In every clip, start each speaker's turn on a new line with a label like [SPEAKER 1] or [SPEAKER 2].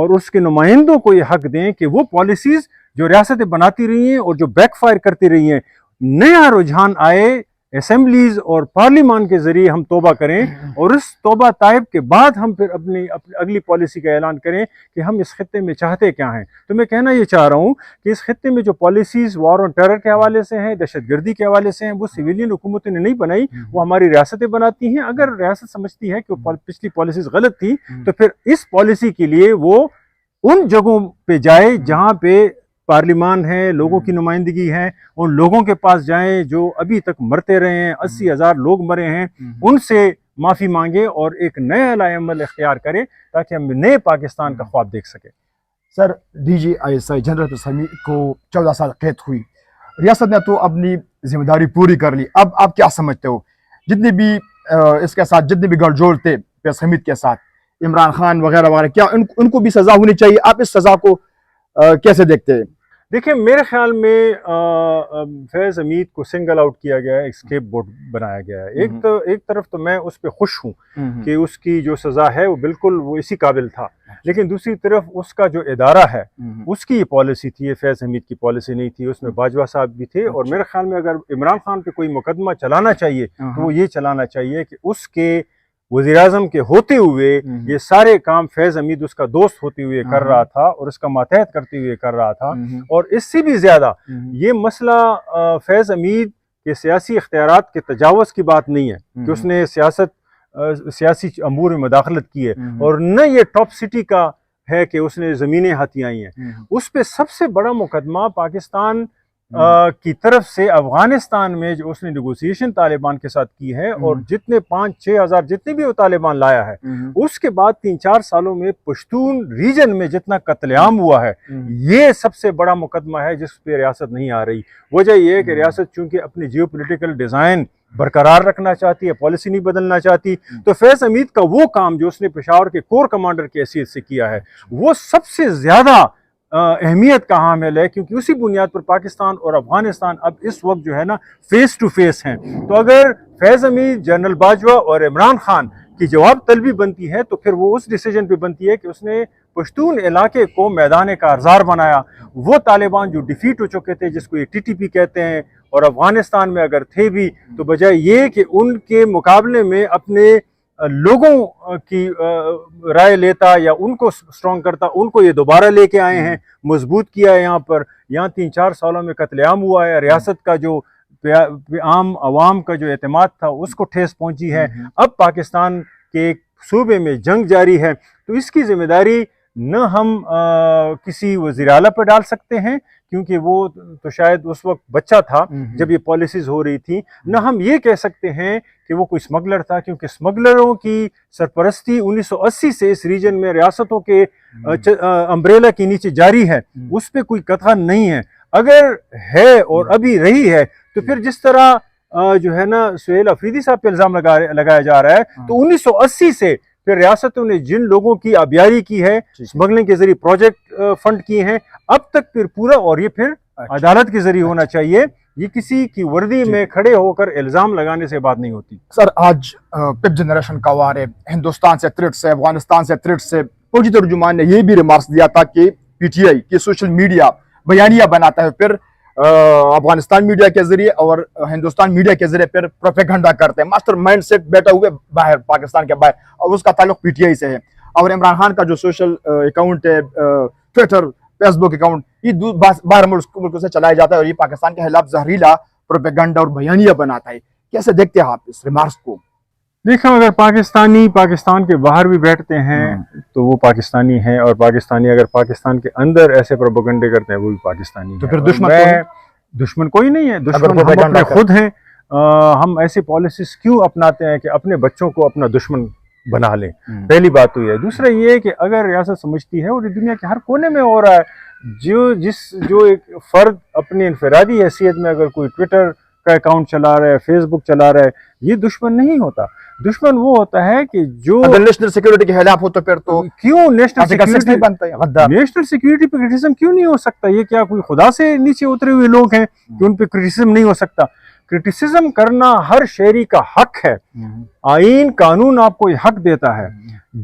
[SPEAKER 1] اور اس کے نمائندوں کو یہ حق دیں کہ وہ پالیسیز جو ریاستیں بناتی رہی ہیں اور جو بیک فائر کرتی رہی ہیں، نیا رجحان آئے، اسمبلیز اور پارلیمان کے ذریعے ہم توبہ کریں، اور اس توبہ طائب کے بعد ہم پھر اپنی اگلی پالیسی کا اعلان کریں کہ ہم اس خطے میں چاہتے کیا ہیں۔ تو میں کہنا یہ چاہ رہا ہوں کہ اس خطے میں جو پالیسیز وار آن ٹیرر کے حوالے سے ہیں، دہشت گردی کے حوالے سے ہیں، وہ سویلین حکومتوں نے نہیں بنائی، وہ ہماری ریاستیں بناتی ہیں۔ اگر ریاست سمجھتی ہے کہ وہ پچھلی پالیسیز غلط تھی تو پھر اس پالیسی کے لیے وہ ان جگہوں پہ جائے جہاں پہ پارلیمان ہے، لوگوں کی نمائندگی ہے، ان لوگوں کے پاس جائیں جو ابھی تک مرتے رہے ہیں، 80,000 لوگ مرے ہیں، ان سے معافی مانگے اور ایک نیا علائی عمل اختیار کرے تاکہ ہم نئے پاکستان کا خواب دیکھ سکیں۔
[SPEAKER 2] سر DGI جنرل سمیع کو 14 سال قید ہوئی، ریاست نے تو اپنی ذمہ داری پوری کر لی، اب آپ کیا سمجھتے ہو جتنے بھی اس کے ساتھ جتنے بھی گڑھ جوڑ تھے فیض حمید کے ساتھ، عمران خان وغیرہ وغیرہ، کیا ان کو بھی سزا ہونی چاہیے؟ آپ اس سزا کو کیسے دیکھتے ہیں؟
[SPEAKER 1] دیکھیں، میرے خیال میں فیض حمید کو سنگل آؤٹ کیا گیا ہے، ایک اسکیپ بورڈ بنایا گیا ہے۔ ایک طرف تو میں اس پہ خوش ہوں کہ اس کی جو سزا ہے وہ بالکل وہ اسی قابل تھا، لیکن دوسری طرف اس کا جو ادارہ ہے اس کی یہ پالیسی تھی، یہ فیض حمید کی پالیسی نہیں تھی، اس میں باجوہ صاحب بھی تھے، اور میرے خیال میں اگر عمران خان پہ کوئی مقدمہ چلانا چاہیے تو وہ یہ چلانا چاہیے کہ اس کے وزیر اعظم کے ہوتے ہوئے یہ سارے کام فیض حمید اس کا دوست ہوتے ہوئے کر رہا تھا اور اس کا ماتحت کرتے ہوئے کر رہا تھا، اور اس سے بھی زیادہ یہ مسئلہ فیض حمید کے سیاسی اختیارات کے تجاوز کی بات نہیں ہے کہ اس نے سیاسی امور میں مداخلت کی ہے، اور نہ یہ ٹاپ سٹی کا ہے کہ اس نے زمینیں ہاتھی آئی ہیں۔ اس پہ سب سے بڑا مقدمہ پاکستان کی طرف سے افغانستان میں جو اس نے نیگوسیشن طالبان کے ساتھ کی ہے، اور جتنے 5-6 ہزار جتنے بھی وہ طالبان لایا ہے، اس کے بعد 3-4 سالوں میں پشتون ریجن میں جتنا قتل عام ہوا ہے، یہ سب سے بڑا مقدمہ ہے جس پہ ریاست نہیں آ رہی۔ وجہ یہ ہے کہ ریاست چونکہ اپنی جیو پولیٹیکل ڈیزائن برقرار رکھنا چاہتی ہے، پالیسی نہیں بدلنا چاہتی، تو فیض حمید کا وہ کام جو اس نے پشاور کے کور کمانڈر کی حیثیت سے کیا ہے وہ سب سے زیادہ اہمیت کا حامل ہے، کیونکہ اسی بنیاد پر پاکستان اور افغانستان اب اس وقت جو ہے نا فیس ٹو فیس ہیں۔ تو اگر فیض حمید، جنرل باجوہ اور عمران خان کی جواب طلبی بنتی ہے تو پھر وہ اس ڈیسیجن پہ بنتی ہے کہ اس نے پشتون علاقے کو میدان کارزار بنایا۔ وہ طالبان جو ڈیفیٹ ہو چکے تھے، جس کو یہ TTP کہتے ہیں، اور افغانستان میں اگر تھے بھی تو بجائے یہ کہ ان کے مقابلے میں اپنے لوگوں کی رائے لیتا یا ان کو سٹرونگ کرتا، ان کو یہ دوبارہ لے کے آئے ہیں، مضبوط کیا ہے۔ یہاں 3-4 سالوں میں قتل عام ہوا ہے، ریاست کا جو عام عوام کا جو اعتماد تھا اس کو ٹھیس پہنچی ہے۔ اب پاکستان کے ایک صوبے میں جنگ جاری ہے، تو اس کی ذمہ داری نہ ہم کسی وزیر اعلیٰ پر ڈال سکتے ہیں، کیونکہ وہ تو شاید اس وقت بچہ تھا جب یہ پالیسیز ہو رہی تھی، نہ ہم یہ کہہ سکتے ہیں کہ وہ کوئی اسمگلر تھا، کیونکہ اسمگلروں کی سرپرستی 1980 سے اس ریجن میں ریاستوں کے امبریلا کے نیچے جاری ہے، اس پہ کوئی قطع نہیں ہے۔ اگر ہے اور ابھی رہی ہے تو پھر جس طرح جو ہے نا سہیل افریدی صاحب پہ الزام لگایا جا رہا ہے، تو 1980 سے پھر ریاستوں نے جن لوگوں کی آبیاری کی ہے، اسمگلنگ کے ذریعے پروجیکٹ فنڈ کیے ہیں، اب تک پھر پورا، اور یہ پھر عدالت کے ذریعے ہونا چاہیے، یہ کسی کی وردی میں کھڑے ہو کر الزام لگانے سے بات نہیں ہوتی۔
[SPEAKER 2] سر آج 5th جنریشن کا وار ہے، ہندوستان سے تھریٹ سے، افغانستان سے تھریٹ سے۔ فوجی ترجمان نے یہ بھی ریمارکس دیا تھا کہ PTI کی سوشل میڈیا بیانیہ بناتا ہے، پھر افغانستان میڈیا کے ذریعے اور ہندوستان میڈیا کے ذریعے پھر پروپیگنڈا کرتے ہیں۔ ماسٹر مائنڈ سیٹ بیٹھا ہوئے باہر، پاکستان کے باہر، اور اس کا تعلق PTI سے ہے۔ اور عمران خان کا جو سوشل اکاؤنٹ ہے، ٹویٹر، فیس بک اکاؤنٹ، یہ باہر ملکوں سے چلایا جاتا ہے، اور یہ پاکستان کے خلاف زہریلا پروپیگنڈا اور بیانیہ بناتا ہے۔ کیسے دیکھتے ہیں آپ اس ریمارکس کو؟
[SPEAKER 1] دیکھیں، اگر پاکستان کے باہر بھی بیٹھتے ہیں تو وہ پاکستانی ہیں، اور پاکستانی اگر پاکستان کے اندر ایسے پروپیگنڈے کرتے ہیں وہ بھی پاکستانی ہیں۔
[SPEAKER 2] تو پھر
[SPEAKER 1] دشمن کوئی نہیں ہے، دشمن ہم اپنے خود ہیں۔ ہم ایسی پالیسیز کیوں اپناتے ہیں کہ اپنے بچوں کو اپنا دشمن بنا لیں؟ پہلی بات تو یہ ہے۔ دوسرا یہ ہے کہ اگر ریاست سمجھتی ہے، اور دنیا کے ہر کونے میں ہو رہا ہے، جو ایک فرد اپنی انفرادی حیثیت میں اگر کوئی ٹویٹر کا اکاؤنٹ چلا رہا ہے، فیس بک چلا رہا ہے، یہ دشمن نہیں ہوتا۔ دشمن وہ ہوتا ہے کہ جو
[SPEAKER 2] اگر نیشنل سیکیورٹی کے خلاف ہو تو پھر تو
[SPEAKER 1] کیوں نیشنل سیکیورٹی
[SPEAKER 2] بنتا ہے غدار۔
[SPEAKER 1] نیشنل سیکیورٹی پہ کرٹیسزم کیوں نہیں ہو سکتا؟ یہ کیا کوئی خدا سے نیچے اترے ہوئے لوگ ہیں کہ ان پہ کرٹیسزم نہیں ہو سکتا؟ کرٹیسزم کرنا ہر شہری کا حق ہے۔ آئین، قانون آپ کو یہ حق دیتا ہے۔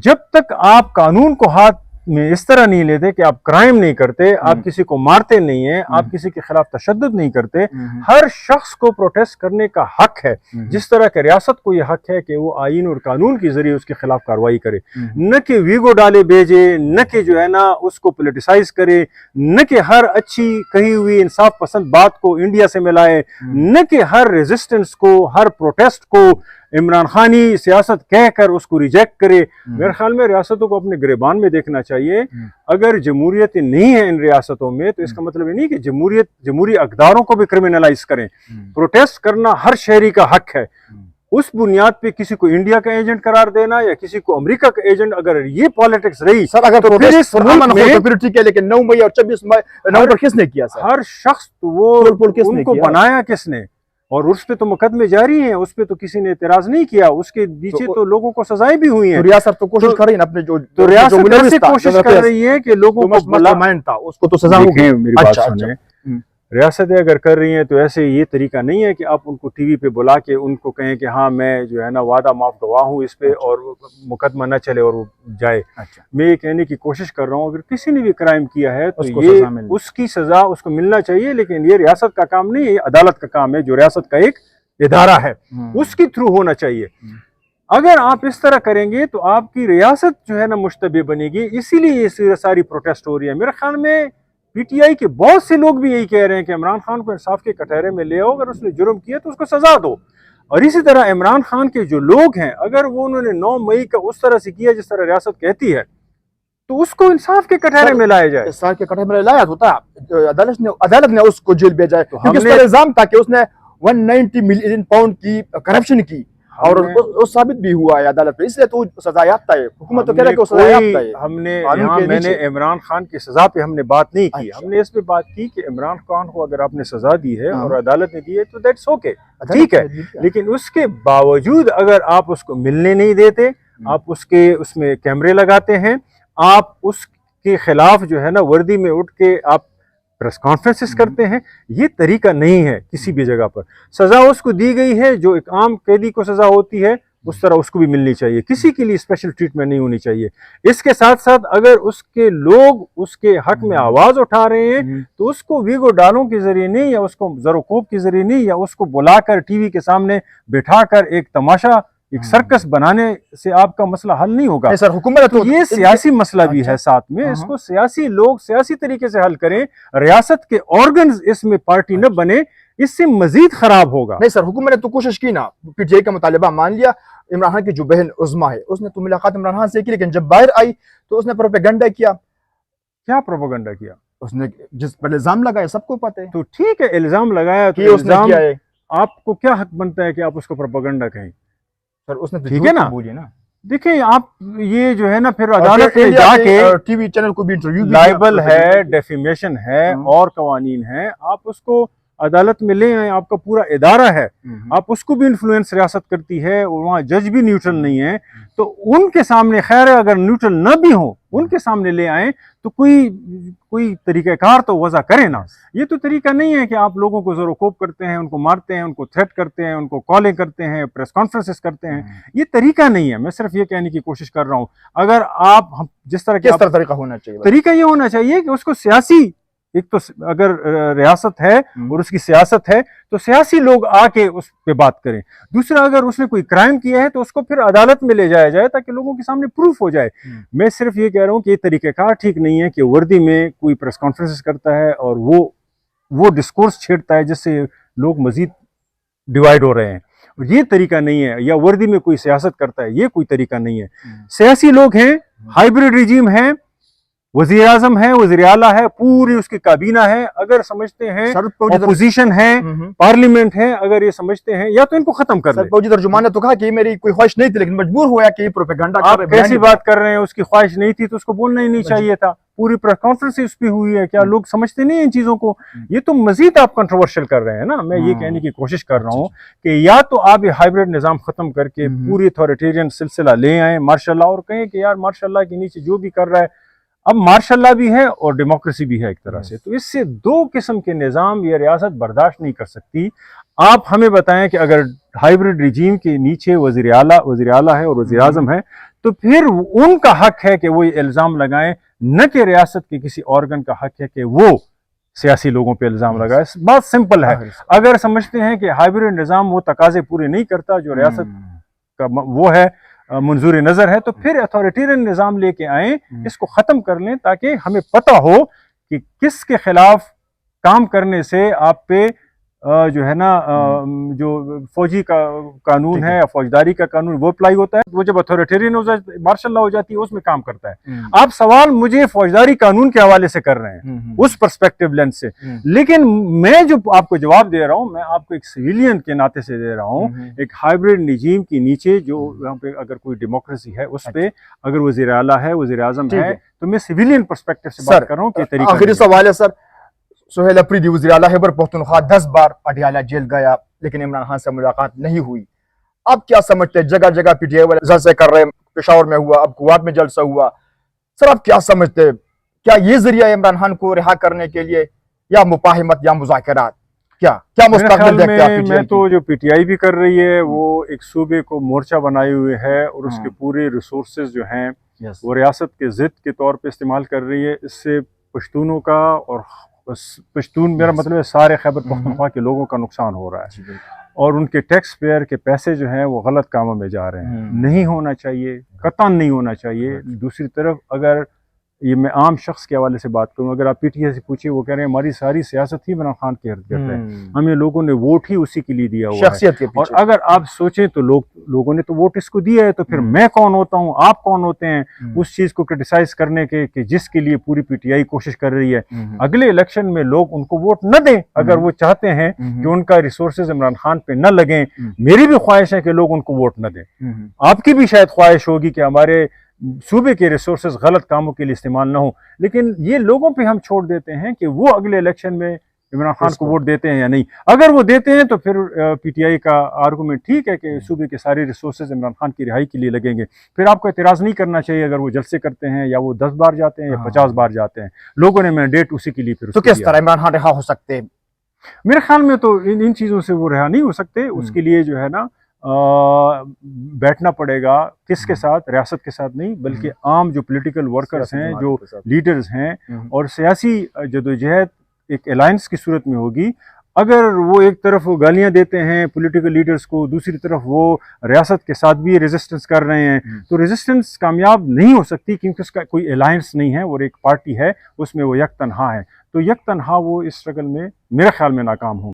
[SPEAKER 1] جب تک آپ قانون کو ہاتھ میں اس طرح نہیں لیتے کہ آپ کرائم نہیں کرتے, آپ کسی کو مارتے نہیں ہیں, آپ کسی کے خلاف تشدد نہیں کرتے. ہر شخص کو پروٹیسٹ کرنے کا حق ہے, جس طرح کہ ریاست کو یہ حق ہے کہ وہ آئین اور قانون کے ذریعے اس کے خلاف کارروائی کرے, نہ کہ ویگو ڈالے بھیجے, نہ کہ جو ہے نا اس کو پولیٹیسائز کرے, نہ کہ ہر اچھی کہی ہوئی انصاف پسند بات کو انڈیا سے ملائے, نہ کہ ہر ریزسٹنس کو, ہر پروٹیسٹ کو عمران خانی سیاست کہہ کر اس کو ریجیکٹ کرے. میرے خیال میں ریاستوں کو اپنے گریبان میں دیکھنا چاہیے. اگر جمہوریت نہیں ہے ان ریاستوں میں تو اس کا مطلب یہ نہیں کہ جمہوری اقداروں کو بھی کرمنلائز کریں. پروٹیسٹ کرنا ہر شہری کا حق ہے. اس بنیاد پہ کسی کو انڈیا کا ایجنٹ قرار دینا یا کسی کو امریکہ کا ایجنٹ, اگر یہ پالیٹکس رہی
[SPEAKER 2] سر, اگر
[SPEAKER 1] تو پھر اس ملک میں
[SPEAKER 2] پھر ٹھیک ہے, لیکن 9 مئی اور 26 نومبر کس نے کیا سر؟
[SPEAKER 1] ہر شخص وہ ان کو بنایا کس نے, اور اس پہ تو مقدمے جاری ہیں, اس پہ تو کسی نے اعتراض نہیں کیا, اس کے پیچھے تو لوگوں کو سزائیں بھی ہوئی ہیں.
[SPEAKER 2] ریاست تو کوشش کر رہی ہے اپنے
[SPEAKER 1] تو ریاست ایسی کوشش کر رہی ہے کہ لوگوں کو
[SPEAKER 2] تھا اس کو تو سزا ہوگی.
[SPEAKER 1] میری بات سنیں, ریاستیں اگر کر رہی ہیں تو ایسے یہ طریقہ نہیں ہے کہ آپ ان کو ٹی وی پہ بلا کے ان کو کہیں کہ ہاں میں جو ہے نا وعدہ معاف گواہ ہوں اس پہ, اور مقدمہ نہ چلے اور وہ جائے. میں یہ کہنے کی کوشش کر رہا ہوں اگر کسی نے بھی کرائم کیا ہے تو یہ اس کی سزا اس کو ملنا چاہیے, لیکن یہ ریاست کا کام نہیں ہے, یہ عدالت کا کام ہے جو ریاست کا ایک ادارہ ہے, اس کی تھرو ہونا چاہیے. اگر آپ اس طرح کریں گے تو آپ کی ریاست جو ہے نا مشتبہ بنے گی. اسی لیے یہ ساری پروٹیسٹ ہو رہی ہے. میرے خیال میں پی ٹی آئی کے بہت سے لوگ بھی یہی کہہ رہے ہیں کہ عمران خان کو انصاف کے کٹہرے میں لے آؤ, اگر اس نے جرم کیا تو اس کو سزا دو. اور اسی طرح عمران خان کے جو لوگ ہیں اگر وہ انہوں نے 9 مئی کا اس طرح سے کیا جس طرح ریاست کہتی ہے تو اس کو انصاف کے کٹہرے میں لایا جائے.
[SPEAKER 2] انصاف کے کٹہرے میں لایا ہوتا, عدالت نے اس کو جیل بھیجا ہے کیونکہ اس پر الزام تھا کہ اس نے 190 ملین پاؤنڈ کی کرپشن کی, اور وہ ثابت بھی ہوا ہے عدالت میں, اس لیے تو سزا یافتہ ہے. حکومت تو کہہ رہا ہے کہ وہ سزا یافتہ ہے.
[SPEAKER 1] میں نے عمران خان کی سزا پہ ہم نے بات نہیں کی, ہم نے اس پہ بات کی کہ عمران خان کو اگر آپ نے سزا دی ہے اور عدالت نے دی ہے تو دیٹس اوکے, ٹھیک ہے, لیکن اس کے باوجود اگر آپ اس کو ملنے نہیں دیتے, آپ اس میں کیمرے لگاتے ہیں, آپ اس کے خلاف جو ہے نا وردی میں اٹھ کے آپ پریس کانفرنسز کرتے ہیں, یہ طریقہ نہیں ہے کسی بھی جگہ پر. سزا اس کو دی گئی ہے جو ایک عام قیدی کو سزا ہوتی ہے اس طرح اس کو بھی ملنی چاہیے, کسی کے لیے اسپیشل ٹریٹمنٹ نہیں ہونی چاہیے. اس کے ساتھ ساتھ اگر اس کے لوگ اس کے حق میں آواز اٹھا رہے ہیں تو اس کو ویگو ڈالوں کے ذریعے نہیں, یا اس کو زروکوب کے ذریعے نہیں, یا اس کو بلا کر ٹی وی کے سامنے بٹھا کر ایک تماشا ایک سرکس بنانے سے آپ کا مسئلہ حل نہیں ہوگا.
[SPEAKER 2] سر, حکومت
[SPEAKER 1] تو یہ سیاسی مسئلہ بھی ہے ساتھ میں, اس کو سیاسی لوگ سیاسی طریقے سے حل کریں, ریاست کے آرگنز اس میں پارٹی نہ بنے, اس سے مزید خراب ہوگا.
[SPEAKER 2] نہیں سر, حکومت نے تو کوشش کی نا, پی ٹی آئی کا مطالبہ مان لیا. عمران خان کی جو بہن عظما ہے اس نے تو ملاقات عمران خان سے کی, لیکن جب باہر آئی تو اس نے پروپیگنڈا کیا.
[SPEAKER 1] کیا پروپیگنڈا کیا؟
[SPEAKER 2] اس نے جس پر الزام لگایا سب کو پتہ ہے.
[SPEAKER 1] تو ٹھیک ہے, الزام لگایا تو الزام, آپ کو کیا حق بنتا ہے کہ آپ اس کو پروپیگنڈا کہیں؟
[SPEAKER 2] سر اس نے
[SPEAKER 1] ٹھیک ہے نا, دیکھیں آپ یہ جو ہے نا پھر عدالت میں جا کے
[SPEAKER 2] ٹی وی چینل کو بھی انٹرویو
[SPEAKER 1] لائبل ہے, ڈیفیمیشن ہے اور قوانین ہیں, آپ اس کو عدالت میں لے آئیں. آپ کا پورا ادارہ ہے, آپ اس کو بھی انفلوئنس ریاست کرتی ہے, اور وہاں جج بھی نیوٹرل نہیں ہے, تو ان کے سامنے خیر اگر نیوٹرل نہ بھی ہوں ان کے سامنے لے آئیں تو کوئی طریقہ کار تو وضع کرے نا. یہ تو طریقہ نہیں ہے کہ آپ لوگوں کو زور و کوب کرتے ہیں, ان کو مارتے ہیں, ان کو تھریٹ کرتے ہیں, ان کو کالیں کرتے ہیں, پریس کانفرنسز کرتے ہیں. یہ طریقہ نہیں ہے. میں صرف یہ کہنے کی کوشش کر رہا ہوں, اگر آپ جس طرح
[SPEAKER 2] طریقہ ہونا چاہیے,
[SPEAKER 1] طریقہ یہ ہونا چاہیے کہ اس کو سیاسی, ایک تو اگر ریاست ہے اور اس کی سیاست ہے تو سیاسی لوگ آ کے اس پہ بات کریں. دوسرا, اگر اس نے کوئی کرائم کیا ہے تو اس کو پھر عدالت میں لے جایا جائے تاکہ لوگوں کے سامنے پروف ہو جائے. میں صرف یہ کہہ رہا ہوں کہ یہ طریقہ کار ٹھیک نہیں ہے کہ وردی میں کوئی پریس کانفرنس کرتا ہے اور وہ ڈسکورس چھیڑتا ہے جس سے لوگ مزید ڈیوائیڈ ہو رہے ہیں. یہ طریقہ نہیں ہے. یا وردی میں کوئی سیاست کرتا ہے, یہ کوئی طریقہ نہیں ہے. سیاسی لوگ ہیں, ہائیبریڈ ریجیم ہیں, وزیر اعظم ہے, وزیر اعلیٰ ہے, پوری اس کی کابینہ ہے. اگر سمجھتے ہیں اپوزیشن ہے, پارلیمنٹ ہے, اگر یہ سمجھتے ہیں یا تو ان کو ختم کر دیں.
[SPEAKER 2] فوجی ترجمان نے تو کہا کہ میری کوئی خواہش نہیں تھی لیکن مجبور ہوا کہ یہ پروپیگنڈا کر رہے ہیں.
[SPEAKER 1] آپ کیسی بات کر رہے ہیں, اس کی خواہش نہیں تھی تو اس کو بولنا ہی نہیں چاہیے تھا. پوری پریس کانفرنس اس پہ ہوئی ہے. کیا لوگ سمجھتے نہیں ہیں ان چیزوں کو؟ یہ تو مزید آپ کنٹروورشل کر رہے ہیں نا. میں یہ کہنے کی کوشش کر رہا ہوں کہ یا تو آپ یہ ہائیبریڈ نظام ختم کر کے پوری اتھارٹیرین سلسلہ لے آئیں, ماشاء اللہ, اور کہیں کہ یار ماشاء اللہ کے نیچے جو بھی کر رہا ہے, اب مارشاء اللہ بھی ہے اور ڈیموکریسی بھی ہے ایک طرح سے. تو اس سے دو قسم کے نظام یہ ریاست برداشت نہیں کر سکتی. آپ ہمیں بتائیں کہ اگر ہائیبرڈ رجیم کے نیچے وزیر اعلیٰ ہے اور وزیر اعظم ہے تو پھر ان کا حق ہے کہ وہ یہ الزام لگائیں، نہ کہ ریاست کے کسی آرگن کا حق ہے کہ وہ سیاسی لوگوں پہ الزام لگائے. بات سمپل ہے. اگر سمجھتے ہیں کہ ہائیبرڈ نظام وہ تقاضے پورے نہیں کرتا جو ریاست کا وہ ہے منظور نظر ہے، تو پھر اتھارٹیرین نظام لے کے آئیں، اس کو ختم کر لیں تاکہ ہمیں پتہ ہو کہ کس کے خلاف کام کرنے سے آپ پہ جو ہے نا جو فوجی کا قانون ہے یا فوجداری کا قانون وہ اپلائی ہوتا ہے. وہ جب اتھارٹیرین ہو جاتی، مارشل لا ہو جاتی ہے، اس میں کام کرتا ہے. آپ سوال مجھے فوجداری قانون کے حوالے سے کر رہے ہیں اس پرسپیکٹو لینس سے، لیکن میں جو آپ کو جواب دے رہا ہوں میں آپ کو ایک سویلین کے ناطے سے دے رہا ہوں. ایک ہائیبرڈ رجیم کے نیچے جو یہاں پہ اگر کوئی ڈیموکریسی ہے اس پہ اگر وزیر اعلیٰ ہے، وزیر اعظم ہے، تو میں سویلین پرسپیکٹو سے بات کر رہا ہوں کہ طریقہ.
[SPEAKER 2] آخری سوال ہے سر، سہیل اپریدی وزیر اعلیٰ خیبر پختونخوا 10 بار پٹیالہ جیل گیا لیکن عمران خان سے ملاقات نہیں ہوئی. آپ کیا سمجھتے ہیں؟ جگہ جگہ پی ٹی آئی والے جلسے کر رہے ہیں، پشاور میں ہوا، اب کوات میں جلسہ ہوا. سر آپ کیا سمجھتے ہیں، کیا یہ ذریعہ عمران خان کو رہا کرنے کے لیے یا مفاہمت یا مذاکرات؟ کیا مستقبل دیکھتے ہیں آپ پی ٹی
[SPEAKER 1] میں
[SPEAKER 2] آئی
[SPEAKER 1] تو جو پی ٹی آئی بھی کر رہی ہے وہ ایک صوبے کو مورچہ بنائے ہوئے ہے اور اس کے پورے ریسورسز جو ہیں وہ ریاست کے ضد کے طور پہ استعمال کر رہی ہے. اس سے پشتونوں کا اور پشتون میرا مطلب ہے سارے خیبر پختونخوا کے لوگوں کا نقصان ہو رہا ہے اور ان کے ٹیکس پیئر کے پیسے جو ہیں وہ غلط کاموں میں جا رہے ہیں. نہیں ہونا چاہیے، قطعاً نہیں ہونا چاہیے. دوسری طرف اگر یہ میں عام شخص کے حوالے سے بات کروں، اگر آپ پی ٹی آئی سے پوچھیں وہ کہہ رہے ہیں ہماری ساری سیاست ہی عمران خان کے ارد گرد ہے، ہمیں لوگوں نے ووٹ ہی اسی کے لیے دیا ہوا ہے. اور اگر آپ سوچیں تو لوگوں نے تو ووٹ اس کو دیا ہے، تو پھر میں کون ہوتا ہوں، آپ کون ہوتے ہیں اس چیز کو کرٹیسائز کرنے کے کہ جس کے لیے پوری پی ٹی آئی کوشش کر رہی ہے. اگلے الیکشن میں لوگ ان کو ووٹ نہ دیں اگر وہ چاہتے ہیں کہ ان کا ریسورسز عمران خان پہ نہ لگیں. میری بھی خواہش ہے کہ لوگ ان کو ووٹ نہ دیں. آپ کی بھی شاید خواہش ہوگی کہ ہمارے صوبے کے ریسورسز غلط کاموں کے لیے استعمال نہ ہوں، لیکن یہ لوگوں پہ ہم چھوڑ دیتے ہیں کہ وہ اگلے الیکشن میں عمران خان کو ووٹ دیتے ہیں یا نہیں. اگر وہ دیتے ہیں تو پھر پی ٹی آئی کا آرگومنٹ ٹھیک ہے کہ صوبے کے سارے ریسورسز عمران خان کی رہائی کے لیے لگیں گے. پھر آپ کو اعتراض نہیں کرنا چاہیے اگر وہ جلسے کرتے ہیں یا وہ 10 بار جاتے ہیں یا 50 بار جاتے ہیں. لوگوں نے مینڈیٹ اسی کے لیے پھر
[SPEAKER 2] تو کس طرح عمران خان رہا ہو سکتے ہیں؟
[SPEAKER 1] میرے خیال میں تو ان چیزوں سے وہ رہا نہیں ہو سکتے. اس کے لیے جو ہے نا بیٹھنا پڑے گا. کس کے ساتھ؟ ریاست کے ساتھ نہیں بلکہ عام جو پولیٹیکل ورکرز ہیں، جو لیڈرز ہیں، اور سیاسی جدوجہد ایک الائنس کی صورت میں ہوگی. اگر وہ ایک طرف گالیاں دیتے ہیں پولیٹیکل لیڈرز کو، دوسری طرف وہ ریاست کے ساتھ بھی ریزسٹنس کر رہے ہیں، تو ریزسٹنس کامیاب نہیں ہو سکتی کیونکہ اس کا کوئی الائنس نہیں ہے اور ایک پارٹی ہے اس میں وہ یک تنہا ہے. تو یک تنہا وہ اس اسٹرگل میں میرے خیال میں ناکام ہوں.